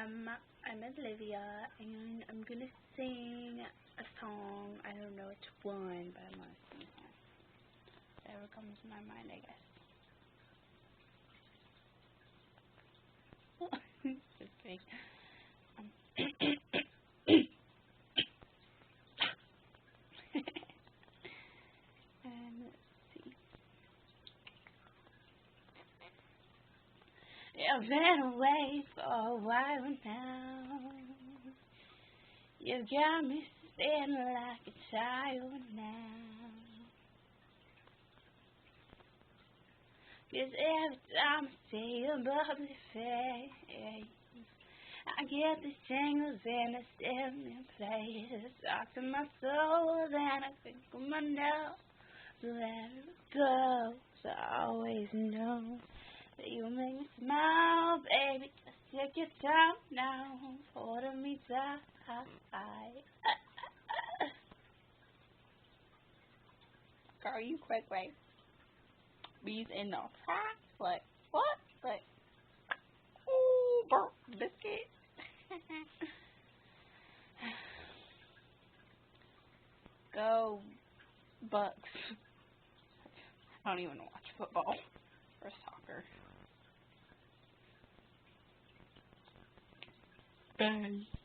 I'm Olivia, and I'm gonna sing a song. I don't know which one, but I'm gonna sing one. Whatever comes to my mind, I guess. Just kidding. Let's see. You've been away for a while now. You got me spinning like a child now. 'Cause every time I see your bubbly face, I get the jingles and I stand in place. Talk to my soul and I think of my nose. Let it go, so I always know that you make me smile, baby. Just take your time now, holding me tight. Girl, you quick, right? Bees in the tracks, like what? Like, ooh, burnt biscuit. Go Bucks. I don't even watch football or soccer. Bye.